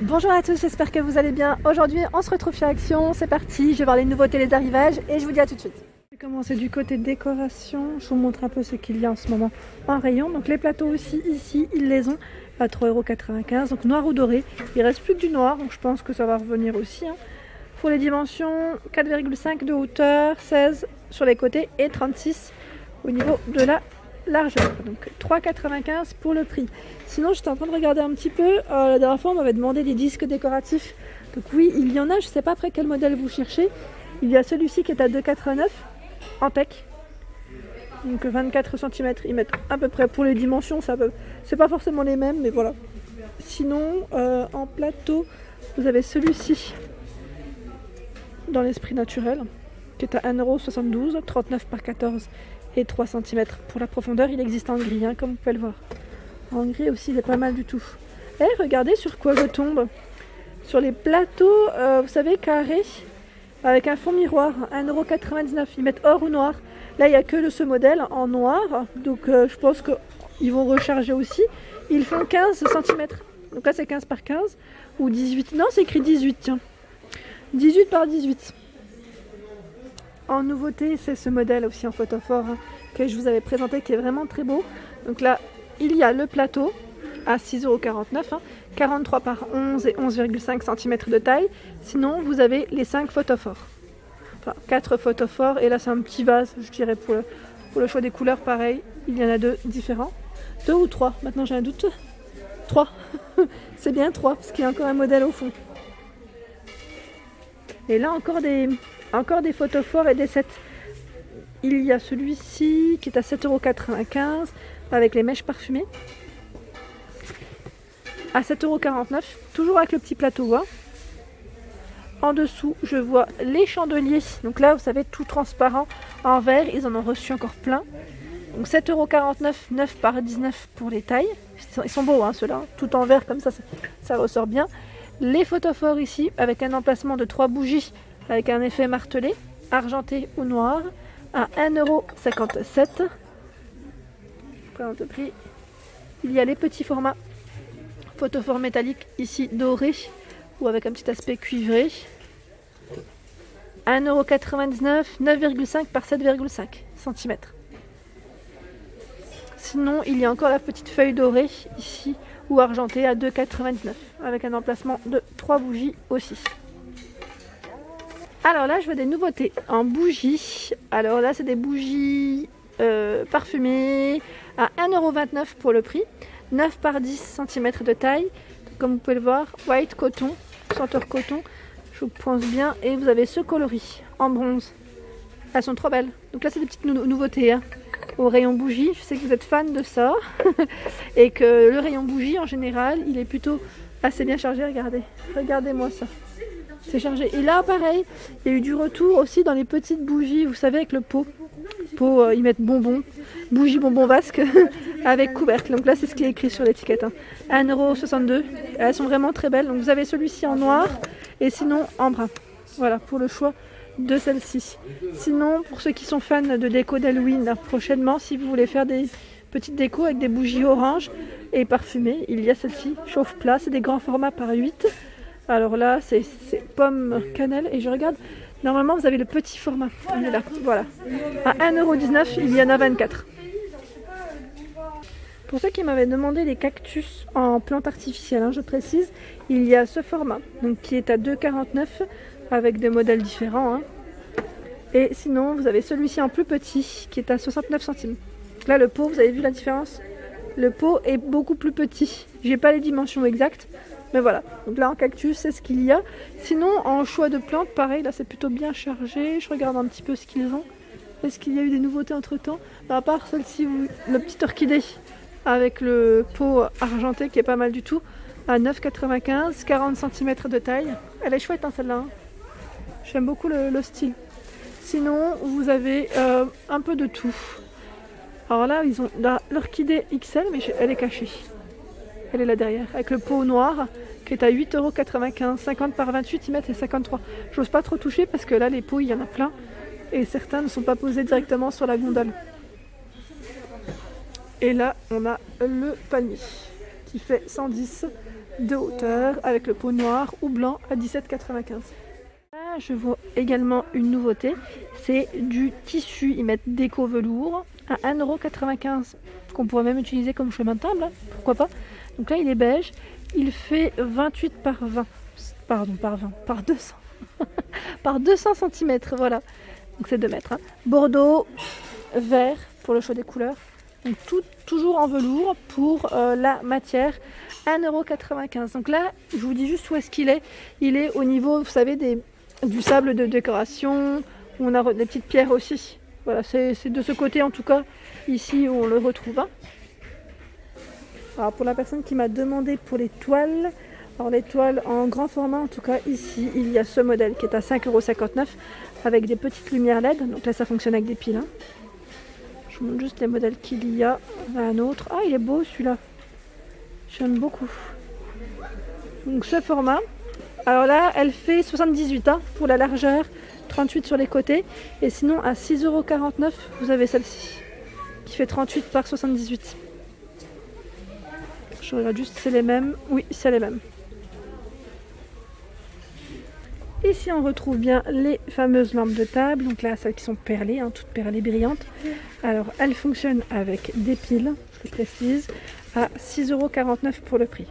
Bonjour à tous, j'espère que vous allez bien. Aujourd'hui, on se retrouve chez Action, c'est parti, je vais voir les nouveautés, les arrivages et je vous dis à tout de suite. Je vais commencer du côté décoration, je vous montre un peu ce qu'il y a en ce moment en rayon. Donc les plateaux aussi, ici, ils les ont à 3,95 €, donc noir ou doré. Il reste plus que du noir, donc je pense que ça va revenir aussi. Pour les dimensions, 4,5 de hauteur, 16 sur les côtés et 36 au niveau de la largeur, donc 3,95 € pour le prix. Sinon j'étais en train de regarder un petit peu, la dernière fois on m'avait demandé des disques décoratifs, donc oui il y en a, je sais pas après quel modèle vous cherchez. Il y a celui-ci qui est à 2,89 € en PEC, donc 24 cm, ils mettent à peu près pour les dimensions, c'est pas forcément les mêmes mais voilà. Sinon en plateau vous avez celui-ci dans l'esprit naturel qui est à 1,72 €, 39 par 14 et 3 cm pour la profondeur. Il existe en gris, comme vous pouvez le voir. En gris aussi, il est pas mal du tout. Et regardez sur quoi je tombe. Sur les plateaux, vous savez, carrés, avec un fond miroir, 1,99 €. Ils mettent or ou noir. Là, il n'y a que ce modèle en noir. Donc, je pense qu'ils vont recharger aussi. Ils font 15 cm. Donc là, c'est 15 par 15 ou 18. Non, c'est écrit 18, tiens. 18 par 18. En nouveauté, c'est ce modèle aussi en photophore que je vous avais présenté qui est vraiment très beau. Donc là, il y a le plateau à 6,49 €, 43 par 11 et 11,5 cm de taille. Sinon, vous avez les 5 photophores. Enfin, 4 photophores et là, c'est un petit vase, je dirais, pour le choix des couleurs, pareil. Il y en a 2 différents. 2 ou 3, maintenant j'ai un doute. 3. C'est bien 3 parce qu'il y a encore un modèle au fond. Et là, encore des photophores et des sets. Il y a celui-ci qui est à 7,95 € avec les mèches parfumées. À 7,49 €, toujours avec le petit plateau. En dessous, je vois les chandeliers. Donc là, vous savez, tout transparent en verre. Ils en ont reçu encore plein. Donc 7,49 €, 9 par 19 pour les tailles. Ils sont beaux, ceux-là. Tout en verre comme ça ressort bien. Les photophores ici, avec un emplacement de 3 bougies, avec un effet martelé, argenté ou noir, à 1,57 €. Présente le prix. Il y a les petits formats photophores métalliques, ici dorés, ou avec un petit aspect cuivré. 1,99 €, 9,5 par 7,5 cm. Sinon, il y a encore la petite feuille dorée, ici, ou argentée, à 2,99 €, avec un emplacement de 3 bougies aussi. Alors là, je vois des nouveautés en bougies. Alors là, c'est des bougies parfumées à 1,29 € pour le prix. 9 par 10 cm de taille. Comme vous pouvez le voir, white coton, senteur coton. Je vous pense bien. Et vous avez ce coloris en bronze. Elles sont trop belles. Donc là, c'est des petites nouveautés au rayon bougie. Je sais que vous êtes fan de ça. Et que le rayon bougie, en général, il est plutôt assez bien chargé. Regardez-moi ça. C'est chargé. Et là, pareil, il y a eu du retour aussi dans les petites bougies, vous savez, avec le pot. Ils mettent bonbons, bougies bonbons vasques avec couvercle. Donc là, c'est ce qui est écrit sur l'étiquette. 1,62 €. Elles sont vraiment très belles. Donc vous avez celui-ci en noir et sinon en brun. Voilà, pour le choix de celle-ci. Sinon, pour ceux qui sont fans de déco d'Halloween, prochainement, si vous voulez faire des petites décos avec des bougies orange et parfumées, il y a celle-ci, chauffe-plat. C'est des grands formats par 8. Alors là, c'est pomme cannelle et je regarde. Normalement, vous avez le petit format. Il est là, voilà. À 1,19 €, il y en a 24. Pour ceux qui m'avaient demandé les cactus en plantes artificielles, je précise, il y a ce format, donc qui est à 2,49 € avec des modèles différents. Et sinon, vous avez celui-ci en plus petit qui est à 69 centimes. Là, le pot, vous avez vu la différence? Le pot est beaucoup plus petit. J'ai pas les dimensions exactes. Mais voilà, donc là en cactus c'est ce qu'il y a. Sinon en choix de plantes, pareil, là c'est plutôt bien chargé. Je regarde un petit peu ce qu'ils ont. Est-ce qu'il y a eu des nouveautés entre temps? À part celle-ci, le petit orchidée avec le pot argenté qui est pas mal du tout, à 9,95 €, 40 cm de taille. Elle est chouette celle-là. J'aime beaucoup le style. Sinon vous avez un peu de tout. Alors là ils ont l'orchidée XL mais elle est cachée. Elle est là derrière, avec le pot noir qui est à 8,95 €, 50 par 28, ils mettent et 53. J'ose pas trop toucher parce que là, les pots, il y en a plein. Et certains ne sont pas posés directement sur la gondole. Et là, on a le panier qui fait 110 de hauteur avec le pot noir ou blanc à 17,95. Là, je vois également une nouveauté, c'est du tissu, ils mettent déco velours à 1,95 € qu'on pourrait même utiliser comme chemin de table, hein, pourquoi pas. Donc là il est beige, il fait 28 par 20, pardon par 200 par 200 cm, voilà, donc c'est 2 mètres. Hein. Bordeaux, vert pour le choix des couleurs, donc toujours en velours pour la matière, 1,95 €. Donc là je vous dis juste où est-ce qu'il est, il est au niveau, vous savez, du sable de décoration, où on a des petites pierres aussi. Voilà, c'est de ce côté en tout cas, ici où on le retrouve. Hein. Alors pour la personne qui m'a demandé pour les toiles, alors les toiles en grand format, en tout cas ici, il y a ce modèle qui est à 5,59 € avec des petites lumières LED. Donc là ça fonctionne avec des piles. Hein. Je vous montre juste les modèles qu'il y a. Un autre. Ah, il est beau celui-là. J'aime beaucoup. Donc ce format. Alors là, elle fait 78 hein, pour la largeur, 38 sur les côtés. Et sinon, à 6,49 €, vous avez celle-ci, qui fait 38 par 78. Je regarde juste, c'est les mêmes. Oui, c'est les mêmes. Ici, on retrouve bien les fameuses lampes de table. Donc là, celles qui sont perlées, hein, toutes perlées brillantes. Alors, elles fonctionnent avec des piles, je le précise, à 6,49 € pour le prix.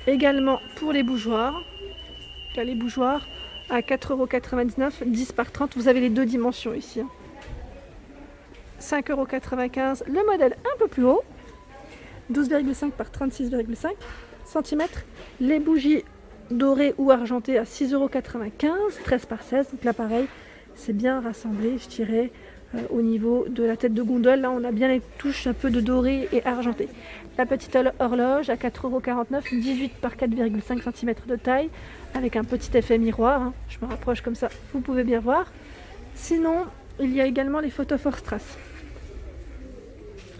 Également pour les bougeoirs. Là, les bougeoirs à 4,99 €, 10 par 30. Vous avez les deux dimensions ici. Hein. 5,95 € le modèle un peu plus haut. 12,5 par 36,5 cm. Les bougies dorées ou argentées à 6,95 €, 13 par 16. Donc là pareil, c'est bien rassemblé, je dirais, au niveau de la tête de gondole. Là on a bien les touches un peu de doré et argenté. La petite horloge à 4,49 €, 18 par 4,5 cm de taille, avec un petit effet miroir. Hein. Je me rapproche comme ça, vous pouvez bien voir. Sinon, il y a également les photophores Strass.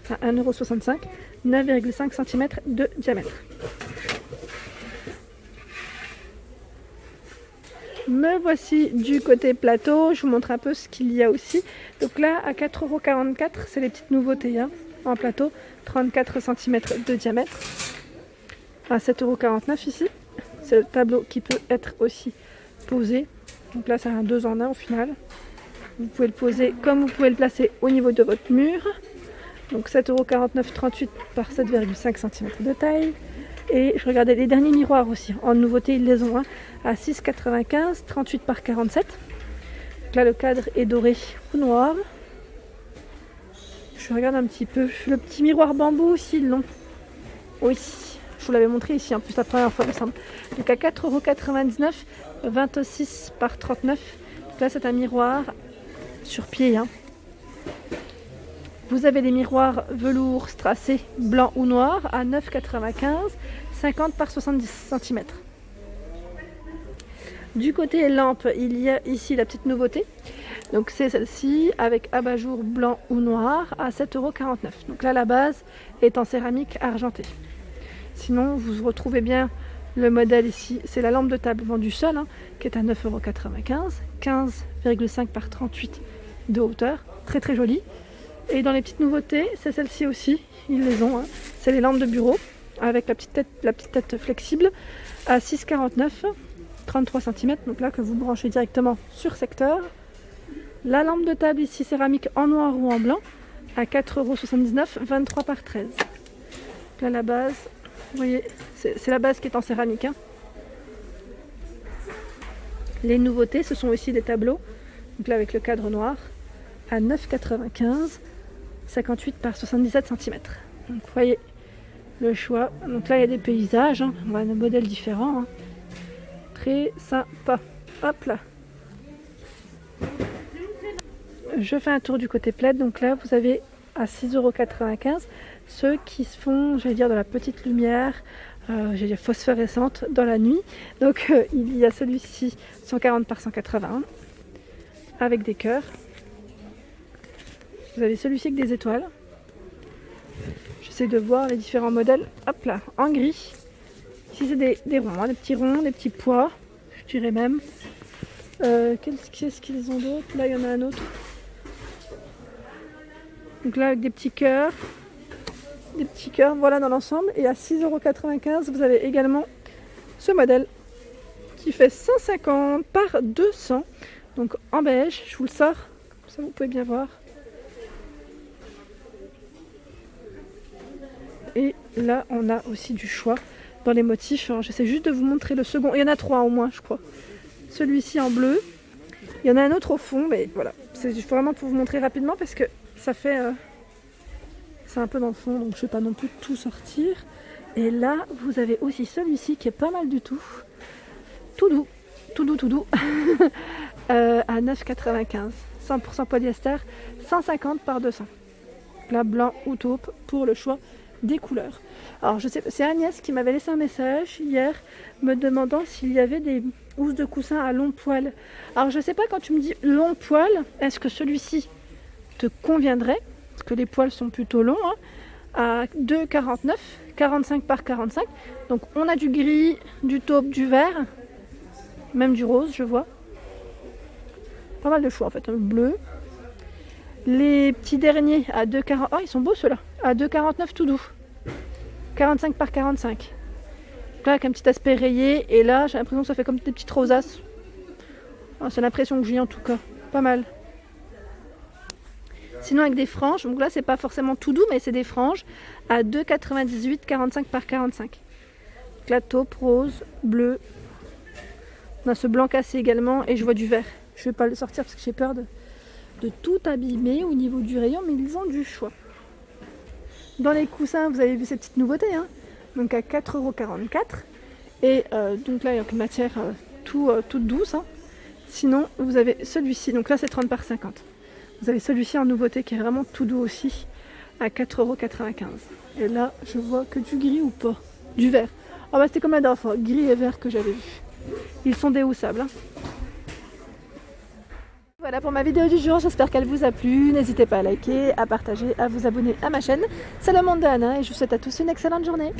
À 1,65 €, 9,5 cm de diamètre. Me voici du côté plateau, je vous montre un peu ce qu'il y a aussi. Donc là, à 4,44 €, c'est les petites nouveautés hein, en plateau, 34 cm de diamètre. À 7,49 € ici, c'est le tableau qui peut être aussi posé. Donc là, c'est un 2 en 1 au final. Vous pouvez le poser comme vous pouvez le placer au niveau de votre mur. Donc 7,49 €, 38 par 7,5 cm de taille. Et je regardais les derniers miroirs aussi. En nouveauté, ils les ont hein, à 6,95 €, 38 par 47. Donc là, le cadre est doré ou noir. Je regarde un petit peu. Le petit miroir bambou aussi, ils l'ont. Oui, je vous l'avais montré ici, en plus la première fois, il me semble. Donc à 4,99 €, 26 par 39. Donc là, c'est un miroir sur pied. Hein. Vous avez des miroirs velours strassés blanc ou noir à 9,95 €, 50 par 70 cm. Du côté lampe, il y a ici la petite nouveauté. Donc c'est celle-ci avec abat-jour blanc ou noir à 7,49 €. Donc là la base est en céramique argentée. Sinon vous retrouvez bien le modèle ici, c'est la lampe de table vendue seule hein, qui est à 9,95 €, 15,5 par 38 de hauteur, très très jolie. Et dans les petites nouveautés, c'est celle-ci aussi, ils les ont, hein. C'est les lampes de bureau avec la petite tête flexible à 6,49 €, 33 cm, donc là que vous branchez directement sur secteur. La lampe de table ici céramique en noir ou en blanc à 4,79 €, 23 par 13. Là la base, vous voyez, c'est la base qui est en céramique. Hein. Les nouveautés, ce sont aussi des tableaux, donc là avec le cadre noir à 9,95 €, 58 par 77 cm. Donc vous voyez le choix. Donc là il y a des paysages, hein. On voit des modèles différents. Hein. Très sympa. Hop là. Je fais un tour du côté plaid. Donc là vous avez à 6,95 € ceux qui se font, j'allais dire, de la petite lumière, j'allais dire phosphorescente dans la nuit. Donc il y a celui-ci 140 par 180 avec des cœurs. Vous avez celui-ci avec des étoiles. J'essaie de voir les différents modèles. Hop là, en gris. Ici c'est des ronds, hein, des petits ronds, des petits pois, je dirais même. Qu'est-ce qu'ils ont d'autre? Là il y en a un autre. Donc là avec des petits cœurs. des petits cœurs, voilà dans l'ensemble. Et à 6,95 €, vous avez également ce modèle qui fait 150 par 200. Donc en beige, je vous le sors, ça vous pouvez bien voir. Et là, on a aussi du choix dans les motifs. J'essaie juste de vous montrer le second. Il y en a 3 au moins, je crois. Celui-ci en bleu. Il y en a un autre au fond, mais voilà. C'est vraiment pour vous montrer rapidement parce que ça fait... c'est un peu dans le fond, donc je ne vais pas non plus tout sortir. Et là, vous avez aussi celui-ci qui est pas mal du tout. Tout doux. À 9,95 €. 100% polyester, 150 par 200. Là, blanc ou taupe pour le choix des couleurs. Alors je sais, c'est Agnès qui m'avait laissé un message hier me demandant s'il y avait des housses de coussin à long poil. Alors je sais pas, quand tu me dis long poil, est-ce que celui-ci te conviendrait, parce que les poils sont plutôt longs, hein, à 2,49 €, 45 par 45. Donc on a du gris, du taupe, du vert, même du rose, je vois. Pas mal de choix en fait, bleu. Les petits derniers à 2,40 €. Oh, ils sont beaux ceux-là. À 2,49 € tout doux. 45 par 45. Là, avec un petit aspect rayé. Et là, j'ai l'impression que ça fait comme des petites rosaces. Oh, c'est l'impression que j'ai en tout cas. Pas mal. Sinon, avec des franges. Donc là, c'est pas forcément tout doux, mais c'est des franges. À 2,98 €, 45 par 45. Donc là, taupe, rose, bleu. On a ce blanc cassé également. Et je vois du vert. Je vais pas le sortir parce que j'ai peur de tout abîmer au niveau du rayon, mais ils ont du choix. Dans les coussins, vous avez vu ces petites nouveautés, hein, donc à 4,44 €. Et donc là, il y a une matière toute douce. Hein. Sinon, vous avez celui-ci, donc là c'est 30 par 50. Vous avez celui-ci en nouveauté qui est vraiment tout doux aussi, à 4,95 €. Et là, je vois que du gris ou pas, du vert. Ah bah c'était comme la dernière fois, gris et vert que j'avais vu. Ils sont déhoussables. Hein. Voilà pour ma vidéo du jour, j'espère qu'elle vous a plu. N'hésitez pas à liker, à partager, à vous abonner à ma chaîne. C'est le monde de Anna et je vous souhaite à tous une excellente journée.